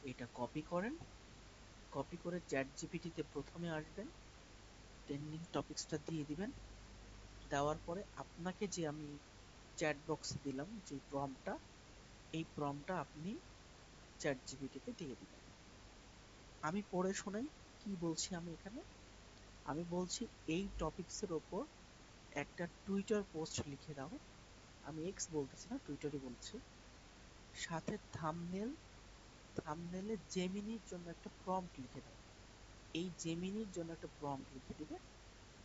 এটা কপি করেন, কপি করে চ্যাট জিপিটিতে প্রথমে আসবেন, ট্রেন্ডিং টপিকসটা দিয়ে দিবেন। দেওয়ার পরে আপনাকে যে আমি চ্যাট বক্সে দিলাম যে প্রম্পটটা, এই প্রম্পটটা আপনি চ্যাট জিপিটিতে দিয়ে দিবেন। আমি পড়ে শোনাই কি বলছি আমি এখানে। আমি বলছি এই টপিকসের ওপর একটা টুইটার পোস্ট লিখে দাও। আমি এক্স বলতেছি না, টুইটারই বলছি। সাথে থাম্বনেল, থাম্বনেলে জেমিনির জন্য একটা প্রম্পট লিখে দাও। এই জেমিনির জন্য একটা প্রম্পট লিখে দিবে।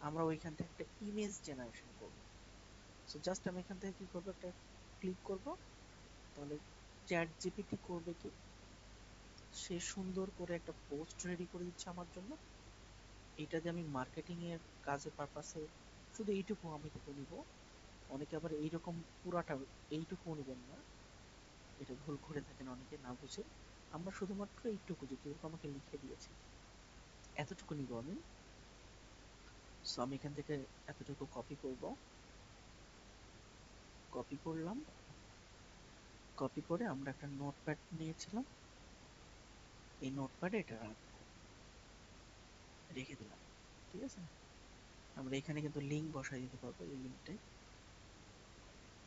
আমরা ওইখান থেকে একটা ইমেজ জেনারেশন করব। সো জাস্ট আমি এখান থেকে কি করবো, একটা ক্লিক করব। তাহলে চ্যাট জিপিটি করবে কি, সে সুন্দর করে একটা পোস্ট রেডি করে দিচ্ছে আমার জন্য। এটা দিয়ে আমি মার্কেটিং এর কাজে পারপাসে শুধু এইটুকু আমি থেকে নিব। অনেকে আবার এইরকম পুরাটা এইটুকু নিবেন না, এটা ভুল করে থাকেন অনেকে না বুঝে। আমরা শুধুমাত্র এইটুকু যেটুকু আমাকে লিখে দিয়েছে এতটুকু নিব আমি। সো আমি এখান থেকে এতটুকু কপি করব, কপি করলাম। কপি করে আমরা একটা নোটপ্যাড নিয়েছিলাম, এই নোটপ্যাডে এটা রাখবো, রেখে দিলাম। ঠিক আছে, আমরা এখানে কিন্তু লিঙ্ক বসাই দিতে পারবো। এই লিঙ্কটা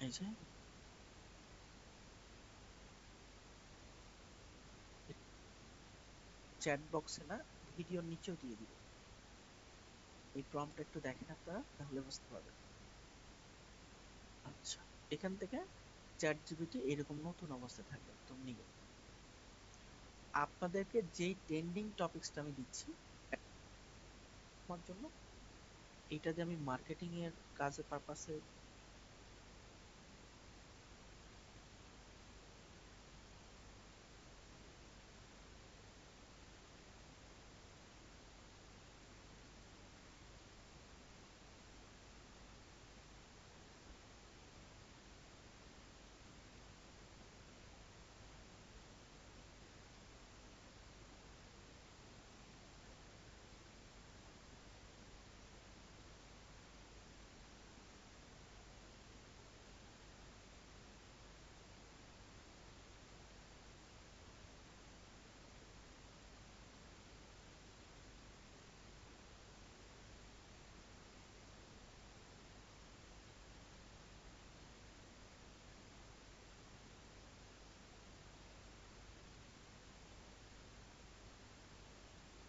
এই যে চ্যাট বক্সে না, ভিডিওর নিচেও দিয়ে দিব। এই প্রম্পটটা একটু দেখেন আপনারা, তাহলে বুঝতে পারবেন। আচ্ছা, এখান থেকে চ্যাট জিপিটি এরকম নতুন অবস্থায় থাকবে একদম নিউ। আপনাদেরকে যেই ট্রেন্ডিং টপিকসটা আমি দিচ্ছি আমার জন্য, এটা দিয়ে আমি মার্কেটিং এর কাজের পারপাসে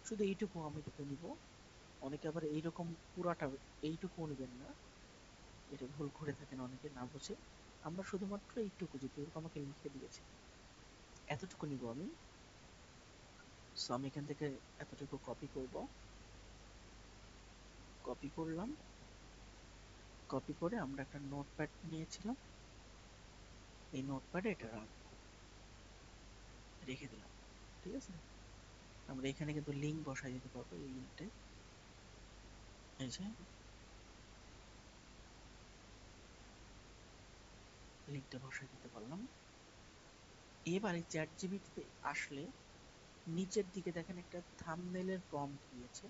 শুধু এইটুকু আমি থেকে নিব। অনেকে আবার এইরকম পুরাটা এইটুকু নিবেন না, এটা ভুল করে থাকেন অনেকে না বুঝে। আমরা শুধুমাত্র এইটুকু যেটুকু আমাকে লিখে দিয়েছে এতটুকু নিব আমি। সো আমি এখান থেকে এতটুকু কপি করব, কপি করলাম। কপি করে আমরা একটা নোটপ্যাড নিয়েছিলাম, এই নোটপ্যাডে এটা রাখবো, রেখে দিলাম। ঠিক আছে, আমরা এখানে কিন্তু লিঙ্ক বসাই দিতে পারবো। এই লিঙ্কটা এই যে লিঙ্কটা বসাই দিতে পারলাম। এবারে চ্যাট জিপিটিতে আসলে নিচের দিকে দেখেন একটা থাম্বনেলের প্রম্পট দিয়েছে।